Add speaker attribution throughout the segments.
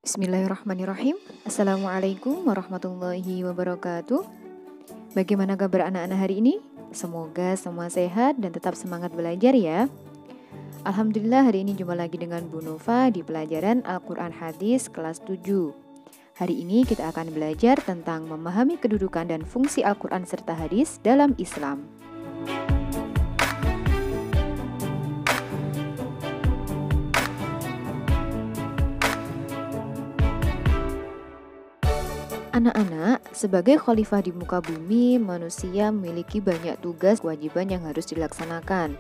Speaker 1: Bismillahirrahmanirrahim. Assalamualaikum warahmatullahi wabarakatuh. Bagaimana kabar anak-anak hari ini? Semoga semua sehat dan tetap semangat belajar ya. Alhamdulillah hari ini jumpa lagi dengan Bu Nova di pelajaran Al-Quran Hadis kelas 7. Hari ini kita akan belajar tentang memahami kedudukan dan fungsi Al-Quran serta hadis dalam Islam. Anak-anak, sebagai khalifah di muka bumi, manusia memiliki banyak tugas kewajiban yang harus dilaksanakan.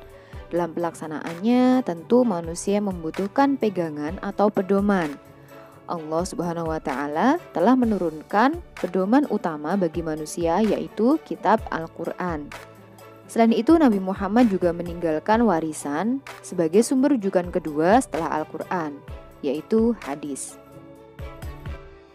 Speaker 1: Dalam pelaksanaannya, tentu manusia membutuhkan pegangan atau pedoman. Allah Subhanahu wa Ta'ala telah menurunkan pedoman utama bagi manusia, yaitu Kitab Al-Quran. Selain itu, Nabi Muhammad juga meninggalkan warisan sebagai sumber rujukan kedua setelah Al-Quran, yaitu hadis.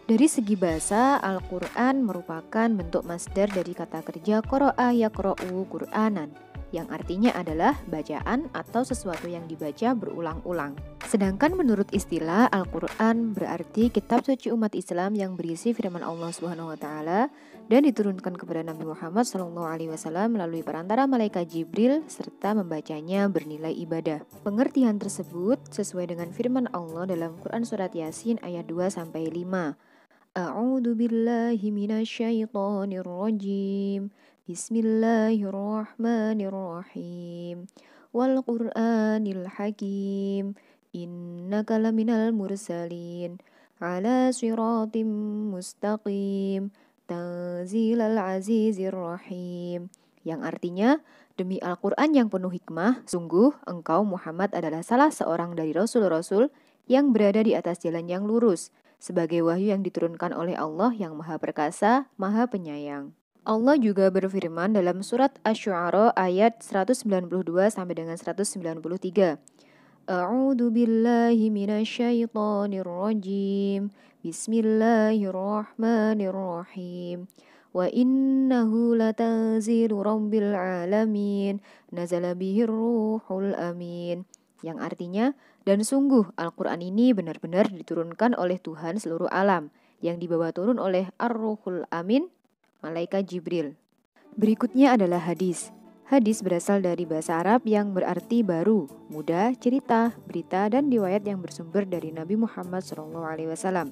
Speaker 1: Dari segi bahasa, Al-Quran merupakan bentuk masdar dari kata kerja qara'a yaqra'u Qur'anan, yang artinya adalah bacaan atau sesuatu yang dibaca berulang-ulang. Sedangkan menurut istilah, Al-Quran berarti kitab suci umat Islam yang berisi firman Allah Subhanahu wa Ta'ala dan diturunkan kepada Nabi Muhammad SAW melalui perantara malaikat Jibril serta membacanya bernilai ibadah. Pengertian tersebut sesuai dengan firman Allah dalam Quran surat Yasin ayat 2-5. A'udzu billahi minasyaitonir rajim. Bismillahirrahmanirrahim. Wal Qur'anil Hakim. Innaka laminal mursalin ala siratim mustaqim. Tanzilal azizir rahim. Yang artinya, demi Al-Quran yang penuh hikmah, sungguh engkau Muhammad adalah salah seorang dari rasul-rasul yang berada di atas jalan yang lurus, sebagai wahyu yang diturunkan oleh Allah yang Maha Perkasa, Maha Penyayang. Allah juga berfirman dalam surat Asy-Syu'ara ayat 192 sampai dengan 193. A'udzu billahi minasyaitonir rajim. Bismillahirrahmanirrahim. Wa innahu latanzilu rabbil alamin. Nazala bihir ruhul amin. Yang artinya, dan sungguh Al-Quran ini benar-benar diturunkan oleh Tuhan seluruh alam, yang dibawa turun oleh Ar-Ruhul Amin, malaikat Jibril. Berikutnya adalah hadis. Hadis berasal dari bahasa Arab yang berarti baru, mudah, cerita, berita, dan riwayat yang bersumber dari Nabi Muhammad SAW.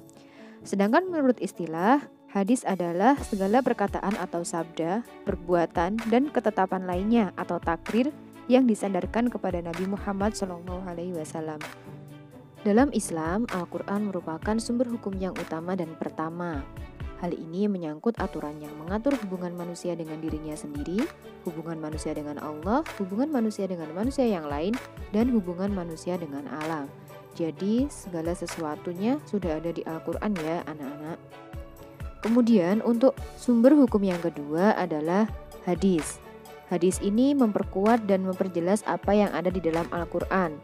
Speaker 1: Sedangkan menurut istilah, hadis adalah segala perkataan atau sabda, perbuatan, dan ketetapan lainnya atau takrir yang disandarkan kepada Nabi Muhammad SAW. Dalam Islam, Al-Quran merupakan sumber hukum yang utama dan pertama. Hal ini menyangkut aturan yang mengatur hubungan manusia dengan dirinya sendiri, hubungan manusia dengan Allah, hubungan manusia dengan manusia yang lain, dan hubungan manusia dengan alam. Jadi, segala sesuatunya sudah ada di Al-Quran ya anak-anak. Kemudian, untuk sumber hukum yang kedua adalah hadis. Hadis ini memperkuat dan memperjelas apa yang ada di dalam Al-Quran.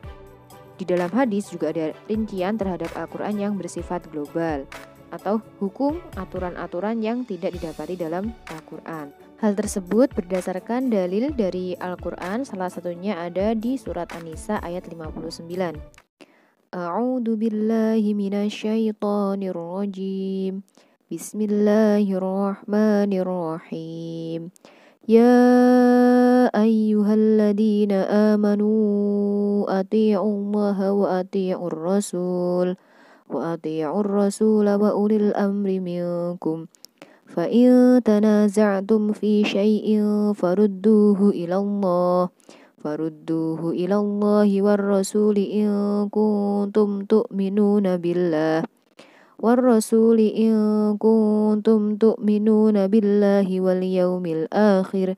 Speaker 1: Di dalam hadis juga ada rincian terhadap Al-Quran yang bersifat global, atau hukum aturan-aturan yang tidak didapati dalam Al-Quran. Hal tersebut berdasarkan dalil dari Al-Quran, salah satunya ada di surat An-Nisa ayat 59. A'udzu billahi minasyaitonir rajim. Bismillahirrahmanirrahim. Ya ayyuhalladzina amanu ati'ullaha wa ati'ur rasul wa ulil amri minkum fa in tanaza'tum fi syai'in farudduhu ilallahi war rasuli in kuntum tu'minuna billah والرسول إن كنتم تؤمنون بالله واليوم الآخر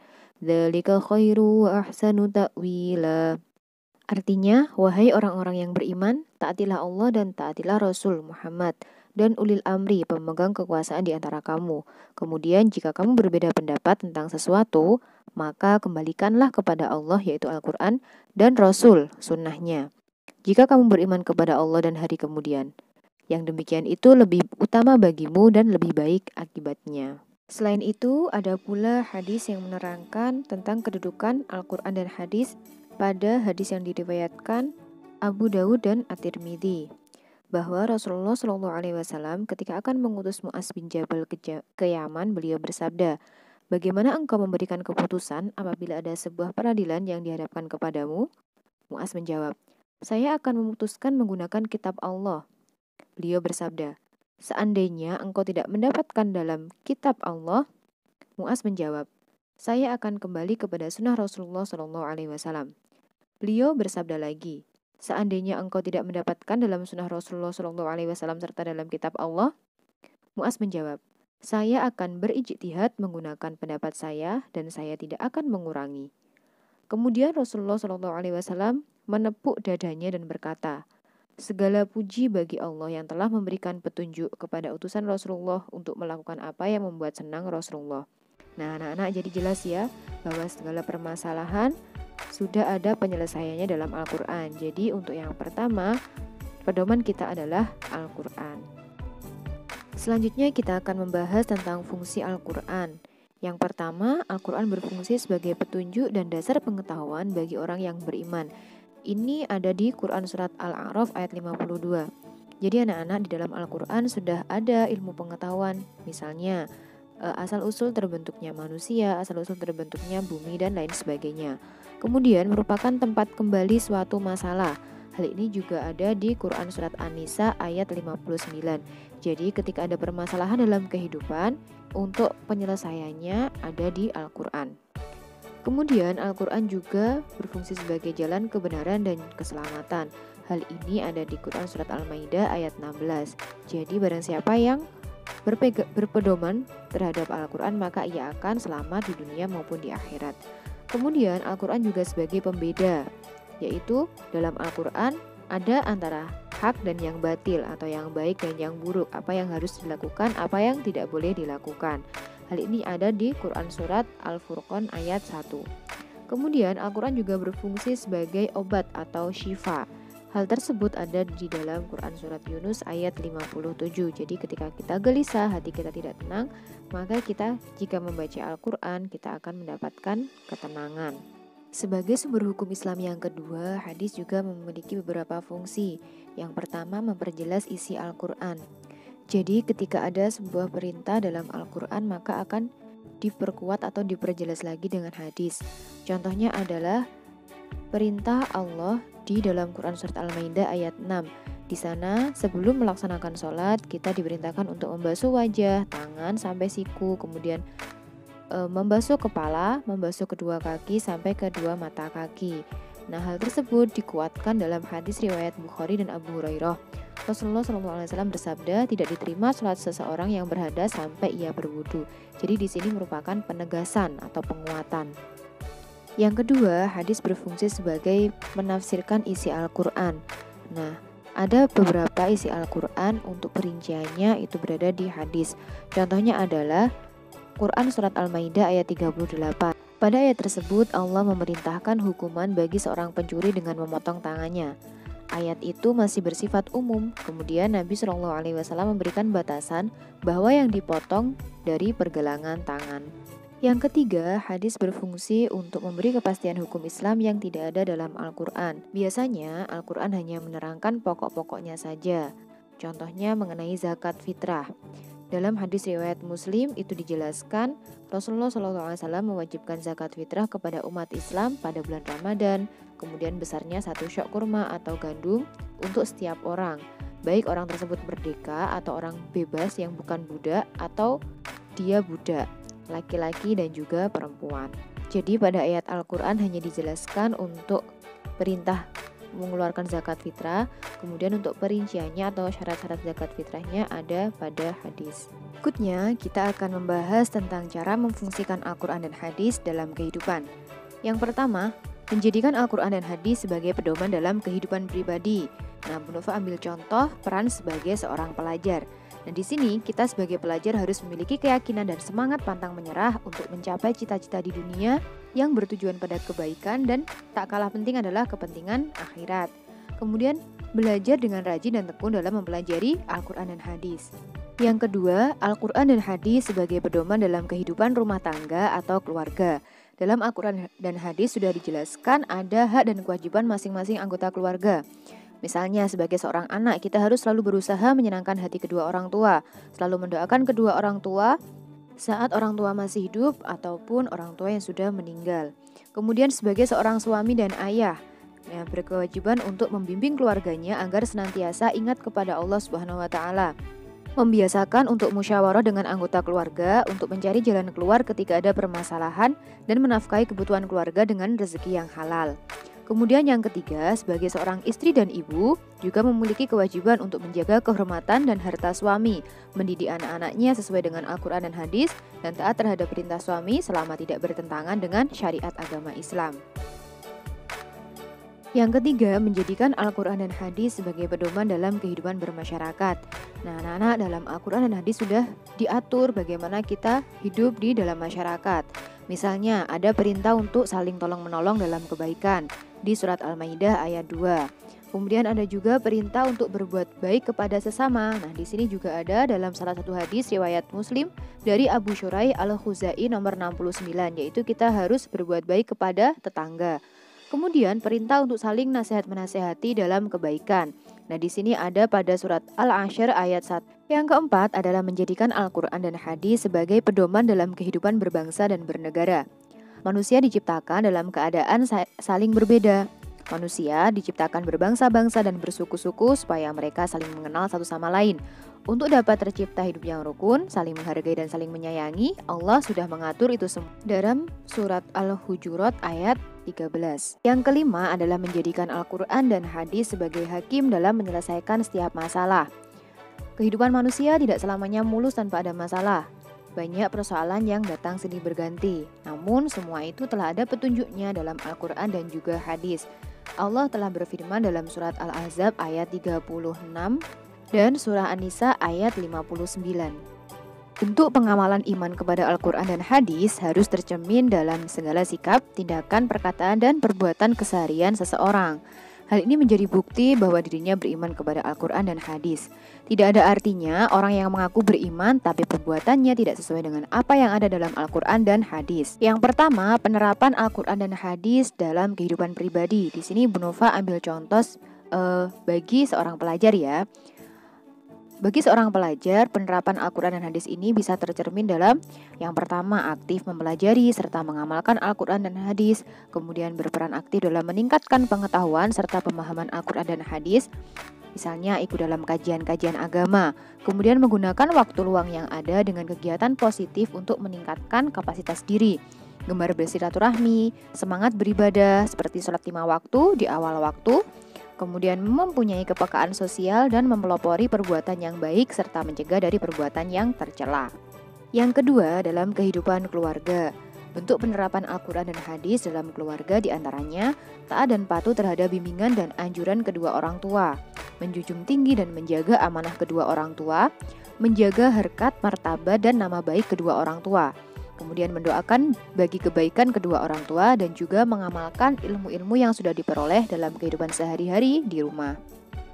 Speaker 1: ذلك خير وأحسن تأويلا. Artinya, wahai orang-orang yang beriman, taatilah Allah dan taatilah Rasul Muhammad dan ulil amri, pemegang kekuasaan di antara kamu. Kemudian jika kamu berbeda pendapat tentang sesuatu, maka kembalikanlah kepada Allah, yaitu Al-Quran, dan Rasul, sunnahnya. Jika kamu beriman kepada Allah dan hari kemudian, yang demikian itu lebih utama bagimu dan lebih baik akibatnya. Selain itu, ada pula hadis yang menerangkan tentang kedudukan Al-Quran dan hadis pada hadis yang diriwayatkan Abu Dawud dan At-Tirmidzi. bahwa Rasulullah Shallallahu Alaihi Wasallam ketika akan mengutus Mu'az bin Jabal ke Yaman, beliau bersabda, "Bagaimana engkau memberikan keputusan apabila ada sebuah peradilan yang dihadapkan kepadamu?" Mu'az menjawab, "Saya akan memutuskan menggunakan kitab Allah." Beliau bersabda, "Seandainya engkau tidak mendapatkan dalam kitab Allah," Mu'az menjawab, "Saya akan kembali kepada sunnah Rasulullah Shallallahu Alaihi Wasallam." Beliau bersabda lagi, "Seandainya engkau tidak mendapatkan dalam sunnah Rasulullah Shallallahu Alaihi Wasallam serta dalam kitab Allah," Mu'az menjawab, "Saya akan berijtihad menggunakan pendapat saya dan saya tidak akan mengurangi." Kemudian Rasulullah Shallallahu Alaihi Wasallam menepuk dadanya dan berkata, "Segala puji bagi Allah yang telah memberikan petunjuk kepada utusan Rasulullah untuk melakukan apa yang membuat senang Rasulullah." Nah, anak-anak, jadi jelas ya bahwa segala permasalahan sudah ada penyelesaiannya dalam Al-Quran. Jadi untuk yang pertama, pedoman kita adalah Al-Quran. Selanjutnya kita akan membahas tentang fungsi Al-Quran. Yang pertama, Al-Quran berfungsi sebagai petunjuk dan dasar pengetahuan bagi orang yang beriman. Ini ada di Quran Surat Al-A'raf ayat 52. Jadi anak-anak, di dalam Al-Quran sudah ada ilmu pengetahuan. Misalnya, asal-usul terbentuknya manusia, asal-usul terbentuknya bumi, dan lain sebagainya. Kemudian merupakan tempat kembali suatu masalah. Hal ini juga ada di Quran Surat An-Nisa ayat 59. Jadi ketika ada permasalahan dalam kehidupan, untuk penyelesaiannya ada di Al-Quran. Kemudian Al-Quran juga berfungsi sebagai jalan kebenaran dan keselamatan. Hal ini ada di Quran Surat Al-Maidah ayat 16. Jadi barang siapa yang berpedoman terhadap Al-Quran, maka ia akan selamat di dunia maupun di akhirat. Kemudian Al-Quran juga sebagai pembeda, yaitu dalam Al-Quran ada antara hak dan yang batil, atau yang baik dan yang buruk, apa yang harus dilakukan, apa yang tidak boleh dilakukan. Hal ini ada di Quran Surat Al-Furqan ayat 1. Kemudian Al-Quran juga berfungsi sebagai obat atau syifa. Hal tersebut ada di dalam Quran Surat Yunus ayat 57. Jadi ketika kita gelisah, hati kita tidak tenang, maka kita jika membaca Al-Quran, kita akan mendapatkan ketenangan. Sebagai sumber hukum Islam yang kedua, hadis juga memiliki beberapa fungsi. Yang pertama, memperjelas isi Al-Quran. Jadi ketika ada sebuah perintah dalam Al-Quran, maka akan diperkuat atau diperjelas lagi dengan hadis. Contohnya adalah perintah Allah di dalam Quran Surat Al-Maidah ayat 6. Di sana sebelum melaksanakan sholat, kita diperintahkan untuk membasuh wajah, tangan sampai siku, kemudian membasuh kepala, membasuh kedua kaki sampai kedua mata kaki. Nah, hal tersebut dikuatkan dalam hadis riwayat Bukhari dan Abu Hurairah. Rasulullah SAW bersabda, tidak diterima sholat seseorang yang berhadas sampai ia berwudu. Jadi di sini merupakan penegasan atau penguatan. Yang kedua, hadis berfungsi sebagai menafsirkan isi Al-Quran. Nah, ada beberapa isi Al-Quran, untuk perinciannya itu berada di hadis. Contohnya adalah Quran Surat Al-Maidah ayat 38. Pada ayat tersebut Allah memerintahkan hukuman bagi seorang pencuri dengan memotong tangannya. Ayat itu masih bersifat umum. Kemudian Nabi SAW memberikan batasan bahwa yang dipotong dari pergelangan tangan. Yang ketiga, hadis berfungsi untuk memberi kepastian hukum Islam yang tidak ada dalam Al-Quran. Biasanya Al-Quran hanya menerangkan pokok-pokoknya saja. Contohnya mengenai zakat fitrah. Dalam hadis riwayat Muslim itu dijelaskan Rasulullah SAW mewajibkan zakat fitrah kepada umat Islam pada bulan Ramadan. Kemudian besarnya 1 syok kurma atau gandum untuk setiap orang, baik orang tersebut merdeka atau orang bebas yang bukan budak atau dia budak, laki-laki dan juga perempuan. Jadi pada ayat Al-Quran hanya dijelaskan untuk perintah mengeluarkan zakat fitrah, kemudian untuk perinciannya atau syarat-syarat zakat fitrahnya ada pada hadis. Berikutnya kita akan membahas tentang cara memfungsikan Al-Quran dan hadis dalam kehidupan. Yang pertama, menjadikan Al-Quran dan hadis sebagai pedoman dalam kehidupan pribadi. Nah, Bu Nova ambil contoh peran sebagai seorang pelajar. Nah, di sini kita sebagai pelajar harus memiliki keyakinan dan semangat pantang menyerah untuk mencapai cita-cita di dunia yang bertujuan pada kebaikan, dan tak kalah penting adalah kepentingan akhirat. Kemudian, belajar dengan rajin dan tekun dalam mempelajari Al-Quran dan hadis. Yang kedua, Al-Quran dan hadis sebagai pedoman dalam kehidupan rumah tangga atau keluarga. Dalam Al-Quran dan hadis sudah dijelaskan ada hak dan kewajiban masing-masing anggota keluarga. Misalnya sebagai seorang anak kita harus selalu berusaha menyenangkan hati kedua orang tua, selalu mendoakan kedua orang tua saat orang tua masih hidup ataupun orang tua yang sudah meninggal. Kemudian sebagai seorang suami dan ayah, berkewajiban untuk membimbing keluarganya agar senantiasa ingat kepada Allah Subhanahu wa taala. Membiasakan untuk musyawarah dengan anggota keluarga untuk mencari jalan keluar ketika ada permasalahan dan menafkahi kebutuhan keluarga dengan rezeki yang halal. Kemudian yang ketiga, sebagai seorang istri dan ibu juga memiliki kewajiban untuk menjaga kehormatan dan harta suami, mendidik anak-anaknya sesuai dengan Al-Quran dan hadis, dan taat terhadap perintah suami selama tidak bertentangan dengan syariat agama Islam. Yang ketiga, menjadikan Al-Quran dan hadis sebagai pedoman dalam kehidupan bermasyarakat. Nah, anak-anak, dalam Al-Quran dan hadis sudah diatur bagaimana kita hidup di dalam masyarakat. Misalnya, ada perintah untuk saling tolong-menolong dalam kebaikan di surat Al-Maidah ayat 2. Kemudian ada juga perintah untuk berbuat baik kepada sesama. Nah, di sini juga ada dalam salah satu hadis riwayat Muslim dari Abu Syurai Al-Khuzai nomor 69, yaitu kita harus berbuat baik kepada tetangga. Kemudian perintah untuk saling nasihat-menasehati dalam kebaikan. Nah, di sini ada pada surat Al-Asyr ayat 1. Yang keempat adalah menjadikan Al-Quran dan hadis sebagai pedoman dalam kehidupan berbangsa dan bernegara. Manusia diciptakan dalam keadaan saling berbeda. Manusia diciptakan berbangsa-bangsa dan bersuku-suku supaya mereka saling mengenal satu sama lain. Untuk dapat tercipta hidup yang rukun, saling menghargai dan saling menyayangi, Allah sudah mengatur itu semua dalam surat Al-Hujurat ayat 13. Yang kelima adalah menjadikan Al-Quran dan hadis sebagai hakim dalam menyelesaikan setiap masalah. Kehidupan manusia tidak selamanya mulus tanpa ada masalah. Banyak persoalan yang datang silih berganti. Namun semua itu telah ada petunjuknya dalam Al-Quran dan juga hadis. Allah telah berfirman dalam surat Al-Ahzab ayat 36 dan surah An-Nisa ayat 59. Bentuk pengamalan iman kepada Al-Quran dan hadis harus tercermin dalam segala sikap, tindakan, perkataan, dan perbuatan keseharian seseorang. Hal ini menjadi bukti bahwa dirinya beriman kepada Al-Quran dan hadis. Tidak ada artinya orang yang mengaku beriman tapi perbuatannya tidak sesuai dengan apa yang ada dalam Al-Quran dan hadis. Yang pertama, penerapan Al-Quran dan hadis dalam kehidupan pribadi. Di sini Bu Nova ambil contoh bagi seorang pelajar ya. Bagi seorang pelajar, penerapan Al-Quran dan hadis ini bisa tercermin dalam yang pertama, aktif mempelajari serta mengamalkan Al-Quran dan hadis, kemudian berperan aktif dalam meningkatkan pengetahuan serta pemahaman Al-Quran dan hadis, misalnya ikut dalam kajian-kajian agama, kemudian menggunakan waktu luang yang ada dengan kegiatan positif untuk meningkatkan kapasitas diri, gemar bersilaturahmi, semangat beribadah seperti sholat 5 waktu di awal waktu, kemudian mempunyai kepekaan sosial dan mempelopori perbuatan yang baik serta mencegah dari perbuatan yang tercela. Yang kedua, dalam kehidupan keluarga. Bentuk penerapan Al-Quran dan hadis dalam keluarga diantaranya taat dan patuh terhadap bimbingan dan anjuran kedua orang tua, menjunjung tinggi dan menjaga amanah kedua orang tua, menjaga harkat, martabat, dan nama baik kedua orang tua, kemudian mendoakan bagi kebaikan kedua orang tua dan juga mengamalkan ilmu-ilmu yang sudah diperoleh dalam kehidupan sehari-hari di rumah.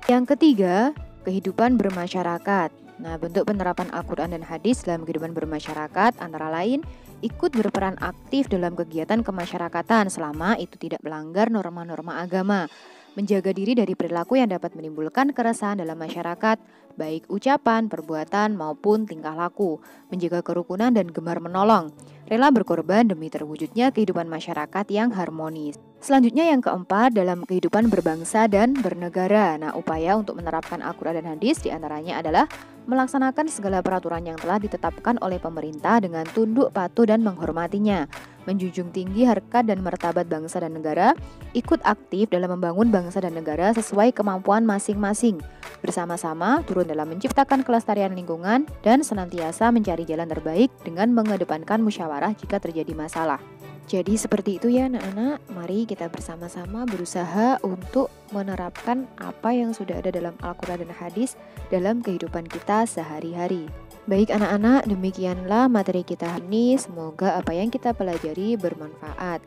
Speaker 1: Yang ketiga, kehidupan bermasyarakat. Nah, bentuk penerapan Al-Quran dan hadis dalam kehidupan bermasyarakat antara lain ikut berperan aktif dalam kegiatan kemasyarakatan selama itu tidak melanggar norma-norma agama, menjaga diri dari perilaku yang dapat menimbulkan keresahan dalam masyarakat, baik ucapan, perbuatan, maupun tingkah laku, menjaga kerukunan dan gemar menolong, rela berkorban demi terwujudnya kehidupan masyarakat yang harmonis. Selanjutnya yang keempat, dalam kehidupan berbangsa dan bernegara. Nah, upaya untuk menerapkan Al-Quran dan hadis diantaranya adalah melaksanakan segala peraturan yang telah ditetapkan oleh pemerintah dengan tunduk patuh dan menghormatinya, menjunjung tinggi harkat dan martabat bangsa dan negara, ikut aktif dalam membangun bangsa dan negara sesuai kemampuan masing-masing, bersama-sama turun dalam menciptakan kelestarian lingkungan dan senantiasa mencari jalan terbaik dengan mengedepankan musyawarah jika terjadi masalah. Jadi seperti itu ya anak-anak, mari kita bersama-sama berusaha untuk menerapkan apa yang sudah ada dalam Al-Quran dan hadis dalam kehidupan kita sehari-hari. Baik anak-anak, demikianlah materi kita ini. Semoga apa yang kita pelajari bermanfaat.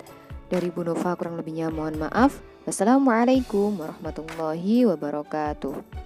Speaker 1: Dari Bu Nova kurang lebihnya mohon maaf. Wassalamualaikum warahmatullahi wabarakatuh.